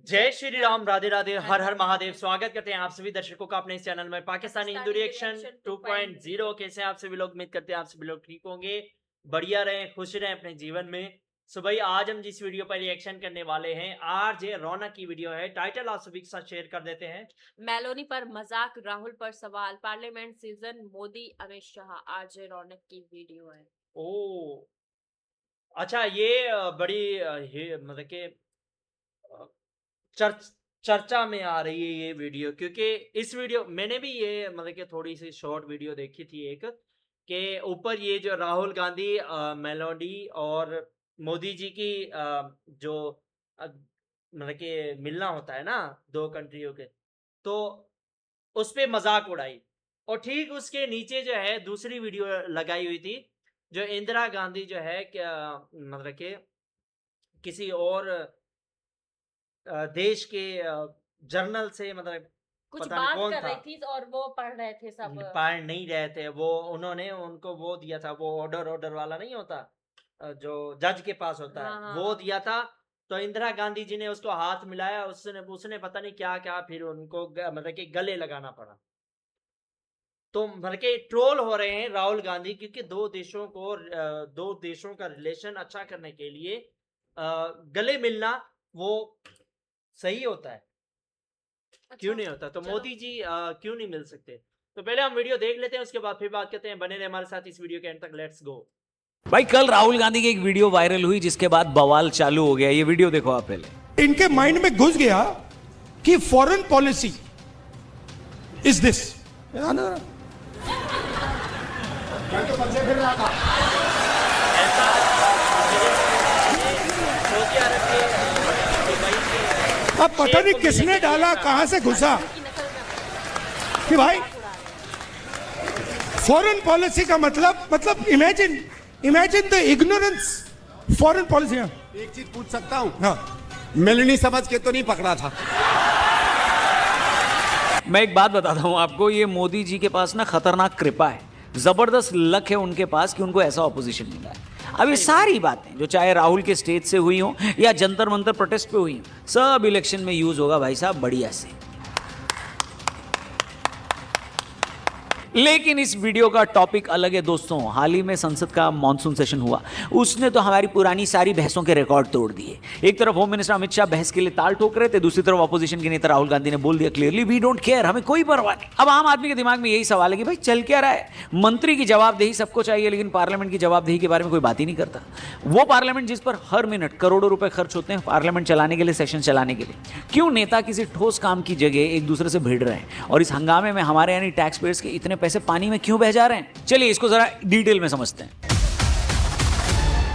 जय श्री राम, राधे राधे, हर हर महादेव। स्वागत करते हैं आप सभी दर्शकों का अपने इस चैनल में पाकिस्तानी हिंदू रिएक्शन 2.0। कैसे हैं आप सभी लोग? उम्मीद करते हैं आप सभी लोग ठीक होंगे, बढ़िया रहें, खुश रहें अपने जीवन में। सो भाई, आज हम जिस वीडियो पर रिएक्शन करने वाले हैं, आरजे रौनक की वीडियो है। टाइटल आप सभी के साथ शेयर कर देते हैं। मेलोनी पर मजाक, राहुल पर सवाल, parliament session, Modi Amit Shah. RJ Raunak की वीडियो है। ओ अच्छा, ये बड़ी मतलब कि चर्च चर्चा में आ रही है ये वीडियो, क्योंकि इस वीडियो मैंने भी ये मतलब कि थोड़ी सी शॉर्ट वीडियो देखी थी एक, के ऊपर ये जो राहुल गांधी, मेलोडी और मोदी जी की जो मतलब कि मिलना होता है ना दो कंट्रियों के, तो उस पे मजाक उड़ाई। और ठीक उसके नीचे जो है दूसरी वीडियो लगाई हुई थी, जो इंदिरा गांधी जो है क्या मतलब कि किसी और देश के जर्नल से, मतलब कुछ पता नहीं बात कौन कर था, रही थी और वो पढ़ रहे थे सब। पढ़ नहीं रहे थे वो। उन्होंने उनको वो दिया था, वो ऑर्डर ऑर्डर वाला नहीं होता, जो जज के पास होता है, हाँ, वो हाँ। दिया था। तो इंदिरा गांधी जी ने उसको हाथ मिलाया, उसने उसने पता नहीं क्या क्या, फिर उनको मतलब कि गले लगाना पड़ा। तो मतलब कि ट्रोल हो रहे हैं राहुल गांधी, क्योंकि दो देशों का रिलेशन अच्छा करने के लिए गले मिलना वो सही होता है, क्यों अच्छा, नहीं होता? तो चलो। मोदी जी क्यों नहीं मिल सकते? तो पहले हम वीडियो देख लेते हैं, उसके बाद फिर बात करते हैं। बने रहे हमारे साथ इस वीडियो के एंड तक। Let's go. भाई कल राहुल गांधी की एक वीडियो वायरल हुई जिसके बाद बवाल चालू हो गया। ये वीडियो देखो आप पहले। इनके माइंड में घुस गया कि फॉरेन पॉलिसी इज दिस। ऐसा सऊदी अरब के दुबई के अब पता नहीं किसने डाला, कहां से घुसा कि भाई फॉरेन पॉलिसी का मतलब imagine the ignorance. Foreign policy. एक चीज पूछ सकता हूँ? हाँ, मेलनी समझ के तो नहीं पकड़ा था? मैं एक बात बताता हूं आपको, ये मोदी जी के पास ना खतरनाक कृपा है, जबरदस्त लक है उनके पास कि उनको ऐसा ऑपोजिशन मिला है। अब ये सारी बातें जो चाहे राहुल के स्टेज से हुई हो या जंतर मंतर प्रोटेस्ट पे हुई हो, सब इलेक्शन में यूज होगा भाई साहब, बढ़िया से। लेकिन इस वीडियो का टॉपिक अलग है दोस्तों। हाल ही में संसद का मॉनसून सेशन हुआ, उसने तो हमारी पुरानी सारी बहसों के रिकॉर्ड तोड़ दिए। एक तरफ होम मिनिस्टर अमित शाह बहस के लिए ताल ठोक रहे थे, दूसरी तरफ अपोजिशन के नेता राहुल गांधी ने बोल दिया क्लियरली, वी डोंट केयर, हमें कोई परवाह नहीं। अब आम आदमी के दिमाग में यही सवाल है कि भाई चल क्या रहा है? मंत्री की जवाबदेही सबको चाहिए, लेकिन पार्लियामेंट की जवाबदेही के बारे में कोई बात ही नहीं करता। वो पार्लियामेंट जिस पर हर मिनट करोड़ों रुपए खर्च होते हैं पार्लियामेंट चलाने के लिए, सेशन चलाने के लिए, क्यों नेता किसी ठोस काम की जगह एक दूसरे से भिड़ रहे हैं? और इस हंगामे में हमारे यानी टैक्स पेयर्स के इतने पैसे पानी में क्यों बह जा रहे हैं? चलिए इसको जरा डिटेल में समझते हैं।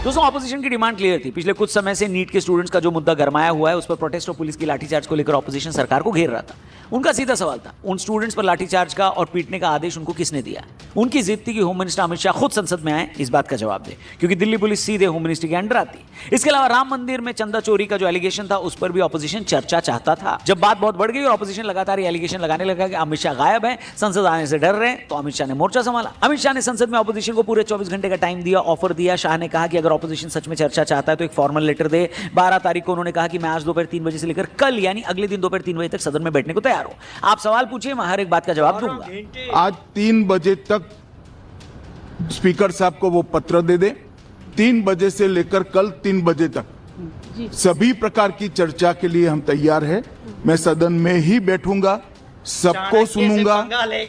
दोस्तों, ऑपोजिशन की डिमांड क्लियर थी। पिछले कुछ समय से नीट के स्टूडेंट्स का जो मुद्दा गरमाया हुआ है, उस पर प्रोटेस्ट और पुलिस की लाठीचार्ज को लेकर ऑपोजिशन सरकार को घेर रहा था। उनका सीधा सवाल था, उन स्टूडेंट्स पर लाठीचार्ज का और पीटने का आदेश उनको किसने दिया? उनकी जिद थी कि होम मिनिस्टर अमित शाह खुद संसद में आए, इस बात का जवाब दे, क्योंकि दिल्ली पुलिस सीधे होम मिनिस्टर के अंडर आती है। इसके अलावा राम मंदिर में चंदा चोरी का जो एलिगेशन था, उस पर भी ऑपोजिशन चर्चा चाहता था। जब बात बहुत बढ़ गई और ऑपोजिशन लगातार एलिगेशन लगाने लगा कि अमित शाह गायब है, संसद आने से डर रहे हैं, तो अमित शाह ने मोर्चा संभाला। अमित शाह ने संसद में ऑपोजिशन को पूरे 24 घंटे का टाइम दिया, ऑफर दिया। शाह ने कहा कि अगर ऑपोजिशन सच में चर्चा चाहता है तो एक फॉर्मल लेटर दे। 12 तारीख को उन्होंने कहा कि मैं आज दोपहर 3 बजे से लेकर कल यानी अगले दिन दोपहर 3 बजे तक सदन में बैठने को तैयार हूं। आप सवाल पूछिए, मैं हर एक बात का जवाब दूंगा। आज 3 बजे तक स्पीकर साहब को वो पत्र दे दे। 3 बजे से लेकर कल 3 बजे तक सभी प्रकार की चर्चा के लिए हम तैयार हैं। मैं सदन में ही बैठूंगा, सबको सुनूंगा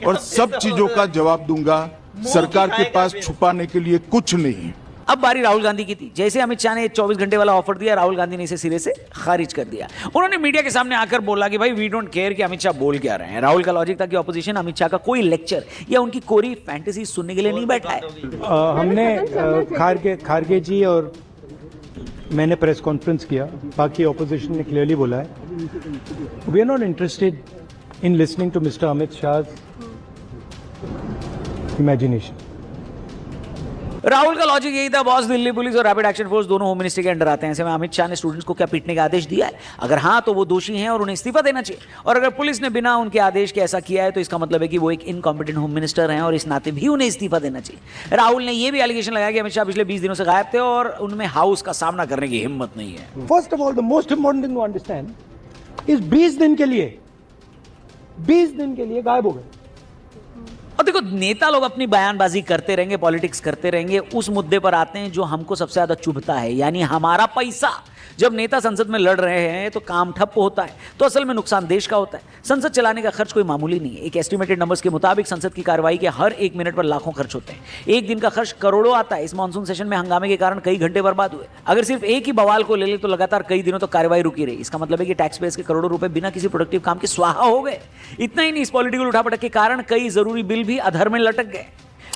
और सब चीजों का जवाब दूंगा। सरकार के पास छुपाने के लिए कुछ नहीं है। अब बारी राहुल गांधी की थी। जैसे अमित शाह ने 24 घंटे वाला ऑफर दिया, राहुल गांधी ने इसे सिरे से खारिज कर दिया। उन्होंने मीडिया के सामने आकर बोला कि भाई वी डोंट केयर कि अमित शाह बोल क्या रहे हैं। राहुल का लॉजिक था कि ऑपोजिशन अमित शाह का कोई लेक्चर या उनकी कोरी फैंटेसी सुनने के लिए नहीं बैठा है। हमने खारगे जी और मैंने प्रेस कॉन्फ्रेंस किया, बाकी ऑपोजिशन ने क्लियरली बोला है we are not interested in listening to mister Amit Shah imagination. Rahul का लॉजिक यही था, बॉस दिल्ली पुलिस और रैपिड एक्शन फोर्स दोनों होम मिनिस्ट्री के अंडर आते हैं। ऐसे में अमित शाह ने स्टूडेंट्स को क्या पीटने का आदेश दिया है? अगर हाँ तो वो दोषी हैं और उन्हें इस्तीफा देना चाहिए, और अगर पुलिस ने बिना उनके आदेश के ऐसा किया है तो इसका मतलब है कि वो एक इनकॉम्पिटेंट होम मिनिस्टर हैं और इस नाते भी उन्हें इस्तीफा देना चाहिए। राहुल ने यह भी एलिगेशन लगाया कि अमित शाह पिछले 20 दिनों से गायब थे और उनमें हाउस का सामना करने की हिम्मत नहीं है। First of all the most important thing to understand इस 20 दिन के लिए गायब हो गए। और देखो, नेता लोग अपनी बयानबाजी करते रहेंगे, पॉलिटिक्स करते रहेंगे। उस मुद्दे पर आते हैं जो हमको सबसे ज्यादा चुभता है, यानी हमारा पैसा। जब नेता संसद में लड़ रहे हैं तो काम ठप्प होता है, तो असल में नुकसान देश का होता है। संसद चलाने का खर्च कोई मामूली नहीं है। एक एस्टिमेटेड नंबर्स के मुताबिक संसद की कार्रवाई के हर 1 मिनट पर लाखों खर्च होते हैं। एक दिन का खर्च करोड़ों आता है। इस मानसून सेशन में हंगामे के कारण कई घंटे बर्बाद हुए। अगर सिर्फ एक ही बवाल को ले ले तो लगातार कई दिनों तक कार्रवाई रुकी रही। इसका मतलब है कि टैक्स पेयर्स के करोड़ों रुपए बिना किसी प्रोडक्टिव काम के स्वाहा हो गए। इतना ही नहीं, इस पॉलिटिकल उठापटक के कारण कई जरूरी बिल भी अधर में लटक गए।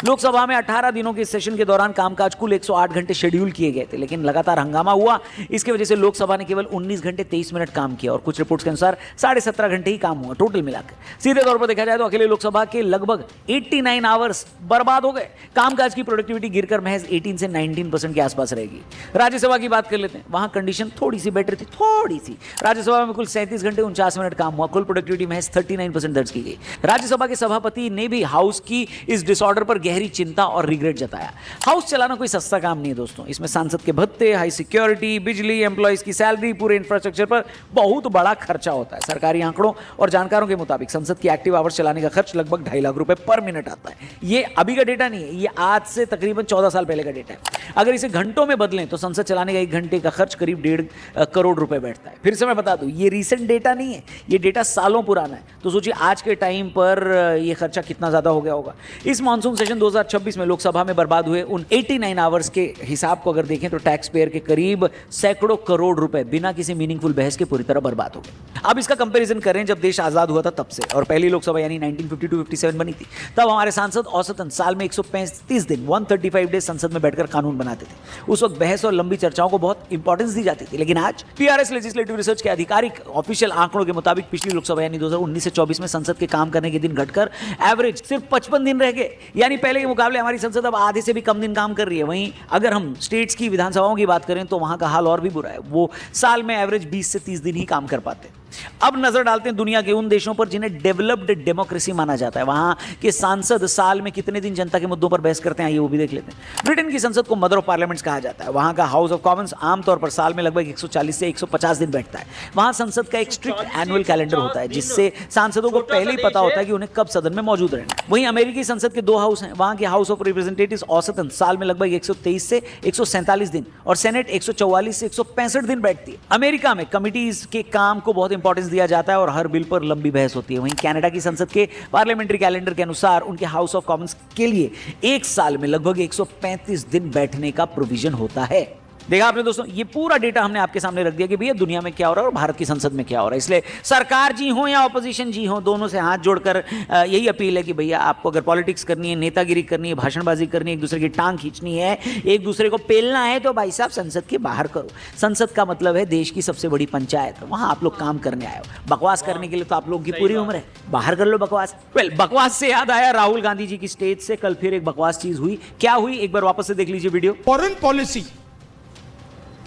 लोकसभा में 18 दिनों के सेशन के दौरान कामकाज कुल 108 घंटे शेड्यूल किए गए थे, लेकिन लगातार हंगामा हुआ। इसकी वजह से लोकसभा ने केवल 19 घंटे 23 मिनट काम किया और कुछ रिपोर्ट्स के अनुसार 17.5 घंटे ही काम हुआ टोटल मिलाकर। सीधे तौर पर देखा जाए तो अकेले लोकसभा के लगभग 89 आवर्स बर्बाद हो गए। कामकाज की प्रोडक्टिविटी गिरकर महज 18 से 19% के आसपास रहेगी। राज्यसभा की बात कर लेते हैं। वहां कंडीशन थोड़ी सी बेटर थी, थोड़ी सी। राज्यसभा में कुल 37 घंटे 49 मिनट काम हुआ। कुल प्रोडक्टिविटी महज 39% दर्ज की गई। राज्यसभा के सभापति ने भी हाउस की इस डिसऑर्डर पर गहरी चिंता और रिग्रेट जताया। हाउस चलाना कोई सस्ता काम नहीं है दोस्तों। इसमें सांसद के भत्ते, हाई सिक्योरिटी, बिजली, एम्प्लॉइज की सैलरी, पूरे इंफ्रास्ट्रक्चर पर बहुत बड़ा खर्चा होता है। सरकारी आंकड़ों और जानकारों के मुताबिक संसद की एक्टिव आवर्स चलाने का खर्च लगभग 2.5 लाख रुपए पर मिनट आता है। ये अभी का डेटा नहीं है, ये आज से तकरीबन 14 साल पहले का डेटा है। अगर इसे घंटों में बदलें तो संसद चलाने का 1 घंटे का खर्च करीब 1.5 करोड़ रुपए बैठता है। फिर से मैं बता दूं, ये रीसेंट डेटा नहीं है, ये डेटा सालों पुराना है। तो सोचिए आज के टाइम पर यह खर्चा कितना ज्यादा हो गया होगा। इस मानसून सेशन 2026 में लोकसभा में बर्बाद हुए उन 89 आवर्स के हिसाब को अगर देखें तो टैक्स पेयर के करीब सैकड़ों करोड़ रुपए बिना किसी मीनिंगफुल बहस के पूरी तरह बर्बाद हो गए। अब इसका कंपैरिजन करें जब देश आजाद हुआ था तब से, और पहली लोकसभा यानी 1952-57 बनी थी, तब हमारे सांसद औसतन साल में 135 दिन 135 डेज संसद में बैठकर कानून बनाते थे। उस वक्त बहस और लंबी चर्चाओं को बहुत इंपॉर्टेंस दी जाती थी। लेकिन आज पीआरएस लेजिस्लेटिव रिसर्च के आधिकारिक ऑफिशियल आंकड़ों के मुताबिक पिछली लोकसभा यानी 2019 से 24 में संसद के काम करने के दिन घटकर एवरेज सिर्फ 55 दिन रह गए। यानी पहले के मुकाबले हमारी संसद अब आधे से भी कम दिन काम कर रही है। वहीं अगर हम स्टेट्स की विधानसभाओं की बात करें तो वहां का हाल और भी बुरा है। वो साल में एवरेज 20 से 30 दिन ही काम कर पाते हैं। अब नजर डालते हैं दुनिया के उन देशों पर जिन्हें डेवलप्ड डेमोक्रेसी माना जाता है। वहां के सांसद साल में कितने दिन जनता के मुद्दों पर बहस करते हैं, ये वो भी देख लेते हैं। ब्रिटेन की संसद को मदर ऑफ पार्लियामेंट्स कहा जाता है। वहां का हाउस ऑफ कॉमन्स आमतौर पर साल में लगभग 140 से 150 दिन बैठता है। वहां संसद का एक स्ट्रिक्ट एनुअल कैलेंडर होता है, जिससे सांसदों को पहले ही पता होता है कि उन्हें कब सदन में मौजूद रहना है। वहीं अमेरिकी संसद के 2 हाउस हैं। वहां के हाउस ऑफ रिप्रेजेंटेटिव्स औसतन साल में लगभग 123 से 147 दिन और सेनेट 144 से 165 दिन बैठती है। अमेरिका में कमिटीज के काम को बहुत इंपॉर्टेंस दिया जाता है और हर बिल पर लंबी बहस होती है। वहीं कनाडा की संसद के पार्लियामेंट्री कैलेंडर के अनुसार उनके हाउस ऑफ कॉमन्स के लिए एक साल में लगभग 135 दिन बैठने का प्रोविजन होता है। देखा आपने दोस्तों, ये पूरा डेटा हमने आपके सामने रख दिया कि भैया दुनिया में क्या हो रहा है और भारत की संसद में क्या हो रहा है। इसलिए सरकार जी हो या ऑपोजिशन जी हो, दोनों से हाथ जोड़कर यही अपील है कि भैया आपको अगर पॉलिटिक्स करनी है, नेतागिरी करनी है, भाषणबाजी करनी है, एक दूसरे की टांग खींचनी है, एक दूसरे को पेलना है, तो भाई साहब संसद के बाहर करो। संसद का मतलब है देश की सबसे बड़ी पंचायत। वहां आप लोग काम करने आए हो। बकवास करने के लिए तो आप लोग की पूरी उम्र है, बाहर कर लो बकवास। बकवास से याद आया, राहुल गांधी जी की स्टेज से कल फिर एक बकवास चीज हुई। क्या हुई, एक बार वापस से देख लीजिए video. Foreign policy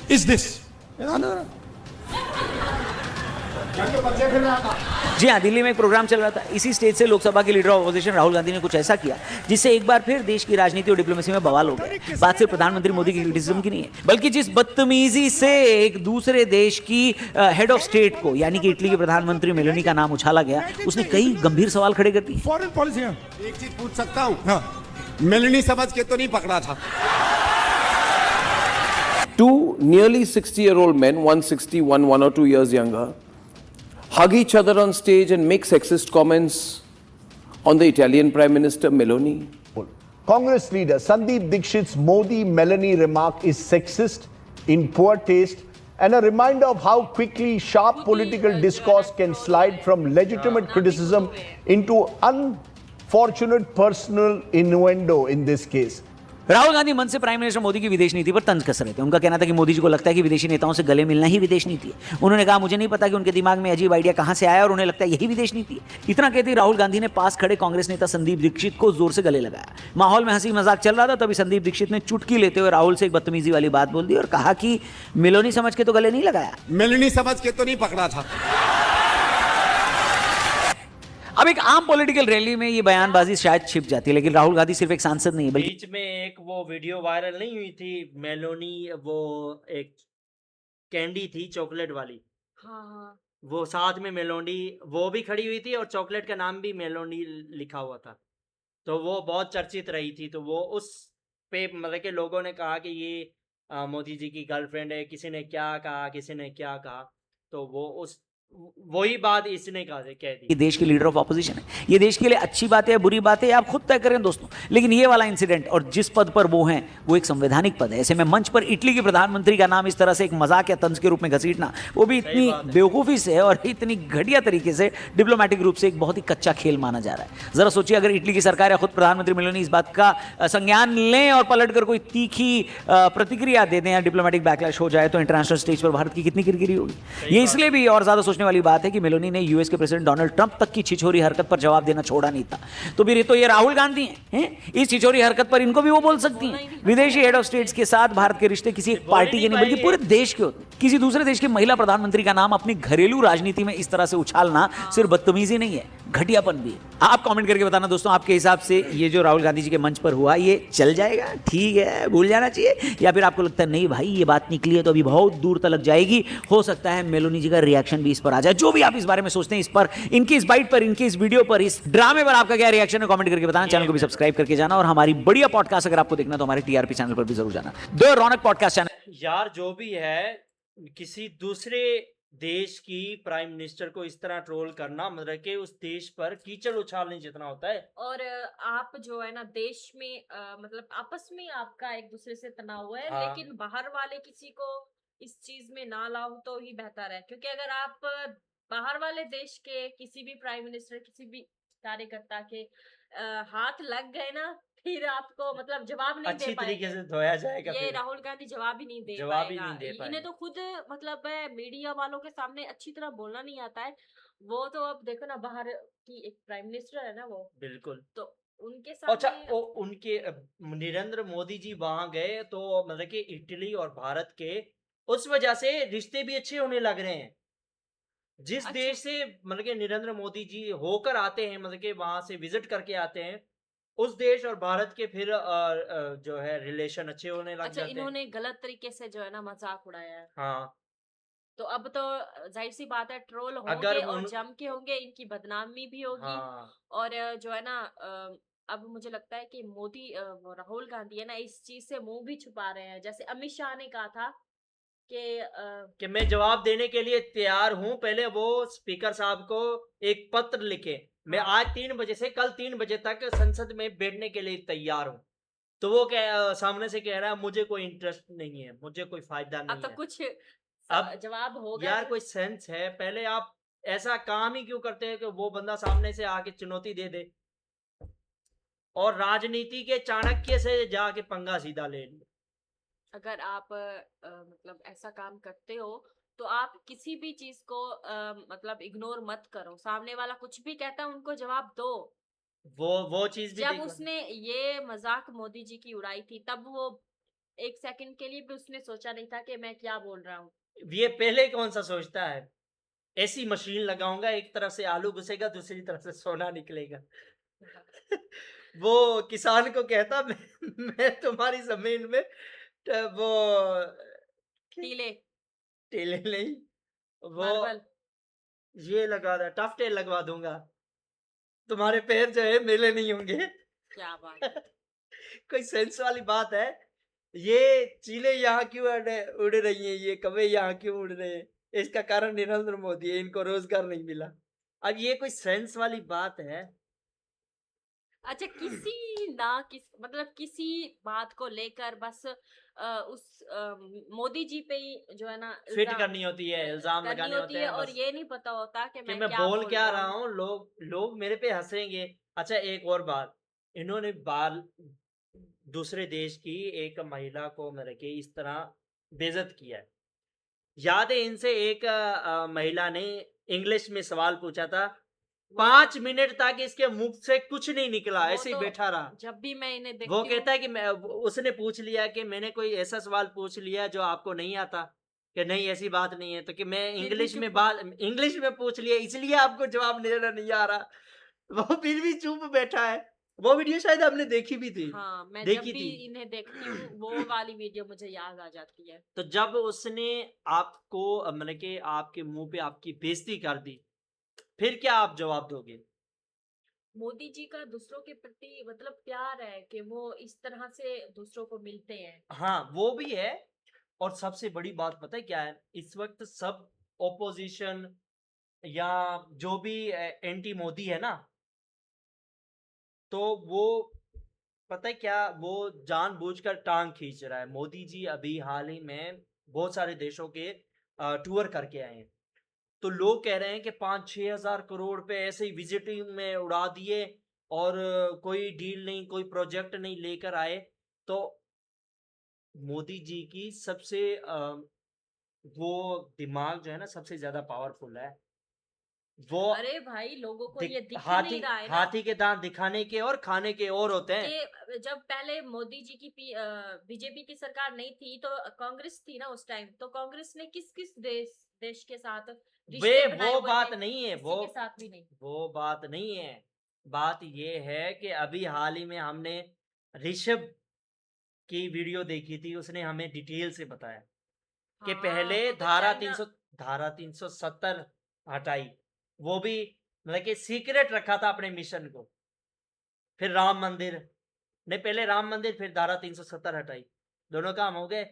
is this. जी हाँ, दिल्ली में एक प्रोग्राम चल रहा था। इसी स्टेज से लोकसभा के leader of opposition Rahul Gandhi ने कुछ ऐसा किया जिससे एक बार फिर देश की राजनीति और डिप्लोमेसी में बवाल हो गया। बात सिर्फ प्रधानमंत्री मोदी की क्रिटिसिज्म की नहीं है, बल्कि जिस बदतमीजी से एक दूसरे देश की हेड ऑफ स्टेट को यानी कि इटली के प्रधानमंत्री मेलोनी का नाम उछाला गया, उसने कई गंभीर सवाल खड़े कर दिए। Foreign policy. हाँ. एक चीज पूछ सकता हूँ? हाँ. मेलनी समझ के तो नहीं पकड़ा था? 2 nearly 60-year-old men, one 60, one 1 or 2 years younger, hug each other on stage and make sexist comments on the Italian Prime Minister Meloni. Congress leader Sandeep Dixit's Modi-Meloni remark is sexist, in poor taste, and a reminder of how quickly sharp political discourse can slide from legitimate criticism into unfortunate personal innuendo in this case. Rahul Gandhi मन से prime minister Modi की विदेश नीति पर तंज कस रहे थे। उनका कहना था कि मोदी जी को लगता है कि विदेशी नेताओं से गले मिलना ही विदेश नीति है। उन्होंने कहा, मुझे नहीं पता कि उनके दिमाग में अजीब आइडिया कहां से आया और उन्हें लगता है यही विदेश नीति है। इतना कहते ही राहुल गांधी ने पास खड़े कांग्रेस नेता संदीप दीक्षित को जोर से गले लगाया। माहौल में हंसी मजाक चल रहा था, तभी संदीप दीक्षित ने चुटकी लेते हुए राहुल से एक बदतमीजी वाली बात बोल दी और कहा कि मेलोनी समझ के तो गले नहीं लगाया। मेलनी समझ के तो नहीं पकड़ा था? अब एक आम पॉलिटिकल रैली में ये बयानबाजी शायद छिप जाती है, लेकिन राहुल गांधी सिर्फ एक सांसद नहीं है बल्कि बीच में एक वो वीडियो वायरल नहीं हुई थी, मेलोनी वो एक कैंडी थी चॉकलेट वाली, हाँ हाँ वो साथ में मेलोडी वो भी खड़ी हुई थी और चॉकलेट का नाम भी मेलोडी लिखा हुआ था, तो वो बहुत चर्चित रही थी। तो वो उस पे मतलब कि लोगों ने कहा कि ये मोदी जी की गर्लफ्रेंड है, किसी ने क्या कहा, किसी ने क्या कहा, तो वो उस वही बात इसने कह दी। ये देश के लीडर ऑफ ऑपोजिशन है, ये देश के लिए अच्छी बात है या बुरी बात है आप खुद तय करें दोस्तों, लेकिन ये वाला इंसिडेंट और जिस पद पर वो हैं वो एक संवैधानिक पद है। ऐसे में मंच पर इटली के प्रधानमंत्री का नाम इस तरह से एक मजाक या तंज के रूप में घसीटना, वो भी इतनी बेवकूफ़ी से और इतनी घटिया तरीके से डिप्लोमेटिक रूप से एक बहुत ही कच्चा खेल माना जा रहा है। जरा सोचिए अगर इटली की सरकार या खुद प्रधानमंत्री मेलोनी इस बात का संज्ञान लें और पलट कर कोई तीखी प्रतिक्रिया दे दें या डिप्लोमेटिक बैकलैश हो जाए तो इंटरनेशनल स्टेज पर भारत की कितनी किरकिरी होगी। ये इसलिए भी और ज्यादा सोचने वाली बात है कि मेलोनी ने यूएस के प्रेसिडेंट डोनाल्ड ट्रंप तक की छिछोरी हरकत पर जवाब देना छोड़ा नहीं था। तो फिर ये राहुल गांधी हैं, इस छिछोरी हरकत पर इनको भी वो बोल सकती हैं। विदेशी हेड ऑफ स्टेट्स के साथ भारत के रिश्ते किसी एक पार्टी के नहीं बल्कि पूरे देश के होते हैं। किसी दूसरे देश के महिला प्रधानमंत्री का नाम अपनी घरेलू राजनीति में इस तरह से उछालना सिर्फ बदतमीजी नहीं है, घटियापन भी है। आप कमेंट करके बताना दोस्तों, आपके हिसाब से ये जो राहुल गांधी जी के मंच पर हुआ ये चल जाएगा, ठीक है, भूल जाना चाहिए, या फिर आपको लगता है नहीं भाई ये बात निकली है तो अभी बहुत दूर तक जाएगी, हो सकता है मेलोनी जी का रिएक्शन भी इस पर आ जाए। जो भी आप इस बारे में सोचते हैं, इस पर, इनकी इस बाइट पर, इनकी इस वीडियो पर, इस ड्रामे पर आपका क्या रिएक्शन है कमेंट करके बताना। चैनल को भी सब्सक्राइब करके जाना और हमारी बढ़िया पॉडकास्ट अगर आपको देखना तो हमारे टीआरपी चैनल पर भी जरूर जाना। दो रौनक पॉडकास्ट चैनल। यार जो भी है, किसी दूसरे देश की प्राइम मिनिस्टर को इस तरह ट्रोल करना मतलब कि उस देश पर कीचड़ उछालने जितना होता है। और आप जो है ना देश में मतलब आपस में आपका एक दूसरे से तनाव है, हाँ। लेकिन बाहर वाले किसी को इस चीज में ना लाओ तो ही बेहतर है, क्योंकि अगर आप बाहर वाले देश के किसी भी प्राइम मिनिस्टर, किसी भी कार्यकर्ता के हाथ लग गए ना, फिर आपको मतलब जवाब नहीं अच्छी दे तरीके पाएंगे। से धोया जाएगा ये फिर। राहुल गांधी जवाब ही नहीं दे जवाब ही पाएगा। नहीं दे इन्हें पाएगा। तो खुद मतलब मीडिया वालों के सामने अच्छी तरह बोलना नहीं आता है। वो तो अब देखो ना, बाहर की एक प्राइम मिनिस्टर है ना वो, बिल्कुल। तो उनके अच्छा, सामने उनके नरेंद्र मोदी जी वहां गए तो मतलब कि इटली और भारत के उस वजह से रिश्ते भी अच्छे होने लग रहे हैं। जिस अच्छा। देश से मतलब कि नरेंद्र मोदी जी होकर आते हैं, मतलब कि वहां से विजिट करके आते हैं, उस देश और भारत के फिर जो है रिलेशन अच्छे होने लग अच्छा, जाते हैं। इन्होंने गलत तरीके से जो है ना मजाक उड़ाया है, हाँ, तो अब तो जाहिर सी बात है ट्रोल अगर होंगे और उन जम के होंगे, इनकी बदनामी भी होगी। हाँ, और जो है ना अब मुझे लगता है कि मोदी वो राहुल गांधी है ना इस चीज से मुंह भी छुपा रहे हैं। जैसे अमित शाह ने कहा था कि मैं जवाब देने के लिए तैयार हूं, पहले वो स्पीकर साहब को एक पत्र लिखे। मैं आज 3 बजे से कल 3 बजे तक संसद में बैठने के लिए तैयार हूं। तो वो सामने से कह रहा है मुझे कोई इंटरेस्ट नहीं है, मुझे कोई फायदा अब नहीं तो है। कुछ अब जवाब हो गया यार तो- कोई सेंस है? पहले आप ऐसा काम ही क्यों करते हैं कि वो बंदा सामने से आके चुनौती दे दे और राजनीति के चाणक्य से जाके पंगा सीधा ले ले। अगर आप मतलब ऐसा काम करते हो तो आप किसी भी चीज को मतलब इग्नोर मत करो। सामने वाला कुछ भी कहता है उनको जवाब दो। वो चीज भी जब देखो। उसने ये मजाक मोदी जी की उड़ाई थी, तब वो 1 सेकंड के लिए भी उसने सोचा नहीं था कि मैं क्या बोल रहा हूँ। ये पहले कौन सा सोचता है? ऐसी मशीन लगाऊंगा, एक तरफ से आलू घुसेगा, दूसरी तरफ से सोना निकलेगा। वो किसान को कहता मैं तुम्हारी जमीन में वो टीले, टेले नहीं, वो मार्बल। ये लगा था, टफ टेल लगवा दूंगा, तुम्हारे पैर जो है मेले नहीं होंगे। क्या बात है। कोई सेंस वाली बात है? ये चीले यहाँ क्यों उड़ रही हैं, ये कौवे यहाँ क्यों उड़ रहे हैं? इसका कारण नरेंद्र मोदी है, इनको रोजगार नहीं मिला। अब ये कोई सेंस वाली बात है? अच्छा, मतलब किसी बात को लेकर बस उस मोदी जी पे ही जो है ना फिट करनी होती है, इल्जाम लगाने होते हैं और बस। ये नहीं पता होता कि कि मैं मैं क्या बोल क्या रहा हूँ। हूँ, लोग मेरे पे हंसेंगे। अच्छा, एक और बात, इन्होंने दूसरे देश की एक महिला को मेरे के इस तरह बेइज्जत किया है। याद है इनसे एक महिला ने इंग्लिश में सवाल पूछा था, 5 मिनट तक इसके मुख से कुछ नहीं निकला, वो ऐसे ही तो बैठा रहा। जब भी मैं इन्हें देखती वो हूँ, कहता है कि उसने पूछ लिया कि मैंने कोई ऐसा सवाल पूछ लिया जो आपको नहीं आता, कि नहीं ऐसी बात नहीं है, तो कि मैं फिर भी इंग्लिश में पूछ लिया इसलिए आपको जवाब देना नहीं आ रहा। वो फिर भी चुप बैठा है। वो वीडियो शायद आपने देखी भी थी। हाँ, मैं जब देखी भी थी। इन्हें देखती हूँ वो वाली वीडियो मुझे याद आ जाती है। तो जब उसने आपको मतलब कि आपके मुंह पे आपकी बेइज्जती कर दी, फिर क्या आप जवाब दोगे? मोदी जी का दूसरों के प्रति मतलब प्यार है कि वो इस तरह से दूसरों को मिलते हैं। हाँ, वो भी है। और सबसे बड़ी बात पता है क्या है? इस वक्त सब ओपोजिशन या जो भी एंटी मोदी है ना, तो वो पता है क्या, वो जानबूझकर टांग खींच रहा है। मोदी जी अभी हाल ही में बहुत सारे देशों के टूर करके आए हैं। तो लोग कह रहे हैं कि 5-6 हज़ार करोड़ रुपए ऐसे ही विजिटिंग में उड़ा दिए और कोई डील नहीं, कोई प्रोजेक्ट नहीं लेकर आए। तो मोदी जी की सबसे वो दिमाग जो है ना सबसे ज़्यादा पावरफुल है। वो अरे भाई लोगों को दिख ये दिख हाथी नहीं रहा है ना हाथी के दांत दिखाने के और खाने के और होते हैं। कि जब पहले मोदी जी की बीजेपी की सरकार नहीं थी तो कांग्रेस थी ना उस टाइम, तो कांग्रेस ने किस किस देश के साथ रिश्ते बनाए वो हुए बात थे? नहीं है, किसी के साथ भी नहीं। वो बात नहीं है। बात ये है कि अभी हाल ही में हमने ऋषभ की वीडियो देखी थी, उसने हमें डिटेल से बताया कि हाँ, पहले वो तो चाइना धारा 370 हटाई, वो भी मतलब कि सीक्रेट रखा था अपने मिशन को। फिर राम मंदिर, नहीं पहले राम मंदिर फिर धारा 370 हटाई, दोनों काम हो गए।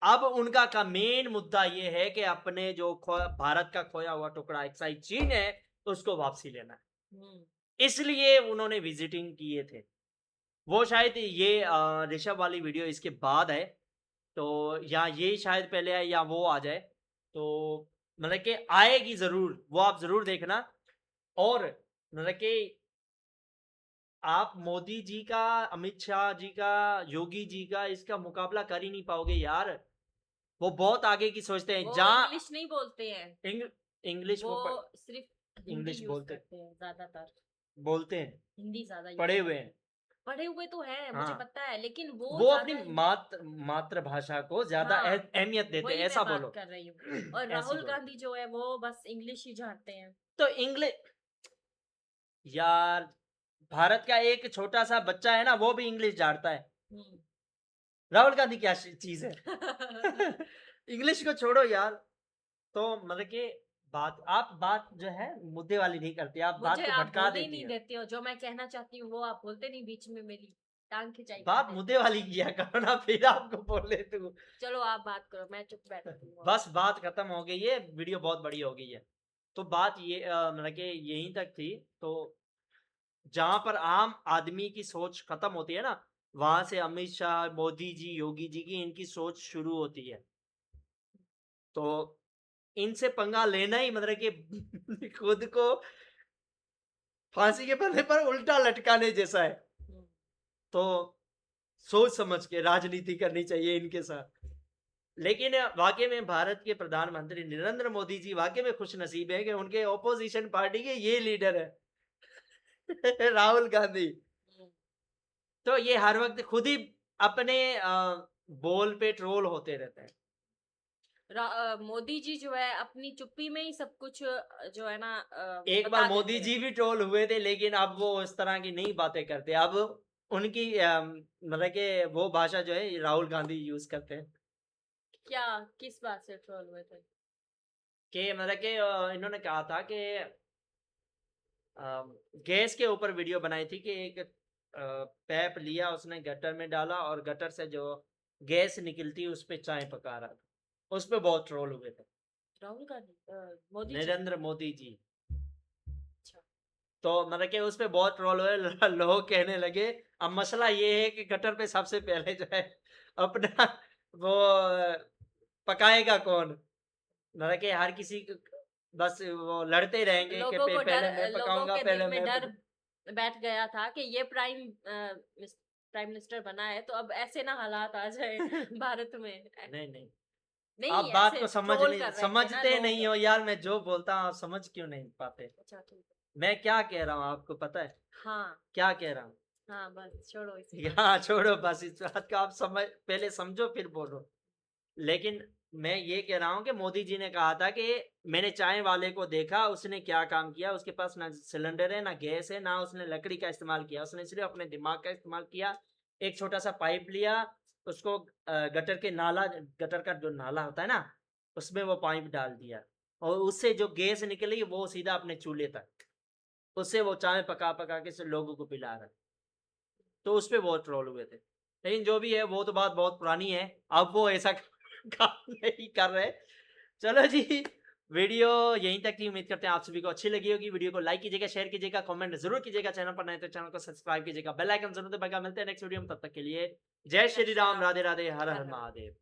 अब उनका का मेन मुद्दा ये है कि अपने जो भारत का खोया हुआ टुकड़ा एक्साइज चीन है उसको वापसी लेना है, हम्म, इसलिए उन्होंने विजिटिंग किए थे। वो शायद ये ऋषभ वाली वीडियो इसके बाद है, तो या ये शायद पहले आए या वो आ जाए, तो मतलब कि आएगी जरूर, वो आप जरूर देखना। और मतलब कि आप मोदी जी का, अमित शाह जी का, योगी जी का इसका मुकाबला कर ही नहीं पाओगे यार। वो बहुत आगे की सोचते हैं। वो जहाँ इंग्लिश नहीं बोलते हैं, इंग्लिश वो वो सिर्फ हिंदी इंग्लिश यूज करते हैं ज्यादातर। बोलते हैं, हिंदी ज्यादा यूज पढ़े करते हुए हैं। हैं। पढ़े हुए तो हैं, मुझे हाँ, पता है, लेकिन वो वो अपनी ज्यादा मातृभाषा को ज्यादा हाँ, अहमियत देते हैं, वही ऐसा मैं बात बोलो। कर रही हूँ। और ऐसी राहुल बोलो। गांधी जो है वो बस इंग्लिश ही जानते हैं। तो इंग्लिश यार, भारत का एक छोटा सा बच्चा है ना, वो भी इंग्लिश जानता है। हम्म। राहुल गांधी क्या चीज है? इंग्लिश को छोड़ो यार। तो मतलब कि बात जो है मुद्दे वाली नहीं करती, आप बात मुझे को आप भटका बोलने ही देती नहीं है। देते हो, जो मैं कहना चाहती हूँ वो आप बोलते नहीं, बीच में मेरी टांग खिंचाई कर बात देते मुद्दे हो। वाली किया करो ना, फिर आपको बोले तू। चलो आप बात करो, मैं चुप बैठती हूँ। बस बात खत्म हो गई है, वीडियो बहुत बड़ी हो गई है। तो बात ये मतलब कि यहीं तक थी। तो जहां पर आम आदमी की सोच खत्म होती है ना, वहां से अमित शाह, मोदी जी, योगी जी की इनकी सोच शुरू होती है। तो इनसे पंगा लेना ही मतलब कि खुद को फांसी के फंदे पर उल्टा लटकाने जैसा है। हम्म। तो सोच समझ के राजनीति करनी चाहिए इनके साथ। लेकिन वाकई में भारत के प्रधानमंत्री नरेंद्र मोदी जी वाकई में खुश नसीब है कि उनके ओपोजिशन पार्टी के ये लीडर है राहुल गांधी। तो ये हर वक्त खुद ही अपने बोल पे ट्रोल होते रहते हैं। मोदी जी जो है अपनी चुप्पी में ही सब कुछ जो है ना एक बता बार देते मोदी हैं। जी भी ट्रोल हुए थे, लेकिन अब वो इस तरह की नहीं बातें करते। अब उनकी मतलब कि वो भाषा जो है राहुल गांधी यूज करते हैं क्या, किस बात से ट्रोल हुए थे? कि मतलब कि इन्होंने कहा था कि गैस के ऊपर वीडियो बनाई थी कि एक पैप लिया उसने, गटर में डाला और गटर से जो गैस निकलती उस पे चाय पका रहा था। उस पे बहुत ट्रोल हुए थे राहुल गांधी मोदी जी? नरेंद्र मोदी जी। अच्छा। तो मतलब कि उस पे बहुत ट्रोल हुए। लोग कहने लगे अब मसला ये है कि गटर पे सबसे पहले जो है अपना वो पकाएगा कौन। मतलब कि हर किसी बस वो लड़ते रहेंगे कि लोगों को डर, पहले मैं लोगों पकाऊंगा, के पहले दिल में मैं डर बैठ गया था कि ये प्राइम मिनिस्टर बना है तो अब ऐसे ना हालात आ जाए भारत में। नहीं नहीं, नहीं, आप बात ऐसे को ट्रोल कर रहे थे ना समझते लोग। नहीं हो यार। मैं जो बोलता हूँ आप समझ क्यों नहीं पाते? अच्छा ठीक है। मैं क्या कह रहा हूँ आपको पता है? हाँ क्या कह रहा हूँ? हाँ, बस छोड़ो इसी बात हाँ छोड़ो, बस इस बात का आप समझ, पहले समझो फिर बोलो। लेकिन मैं ये कह रहा हूँ कि मोदी जी ने कहा था कि मैंने चाय वाले को देखा, उसने क्या काम किया, उसके पास ना सिलेंडर है, ना गैस है, ना उसने लकड़ी का इस्तेमाल किया, उसने सिर्फ अपने दिमाग का इस्तेमाल किया। एक छोटा सा पाइप लिया, उसको गटर का जो नाला होता है ना, उसमें वो पाइप डाल दिया और उससे जो गैस निकली वो सीधा अपने चूल्हे तक, उससे वो चाय पका पका के लोगों को पिला रहा है। तो उस पे बहुत ट्रोल हुए थे। लेकिन जो भी है वो तो बात बहुत पुरानी है, अब वो ऐसा काम नहीं कर रहे। चलो जी, वीडियो यहीं तक थी। उम्मीद करते हैं आप सभी को अच्छी लगी होगी। वीडियो को लाइक कीजिएगा, शेयर कीजिएगा, कमेंट जरूर कीजिएगा। चैनल पर नए तो चैनल को सब्सक्राइब कीजिएगा, बेल आइकन जरूर दबाइएगा। मिलते हैं नेक्स्ट वीडियो में, तब तक के लिए जय श्री राम, राधे राधे, हर हर महादेव।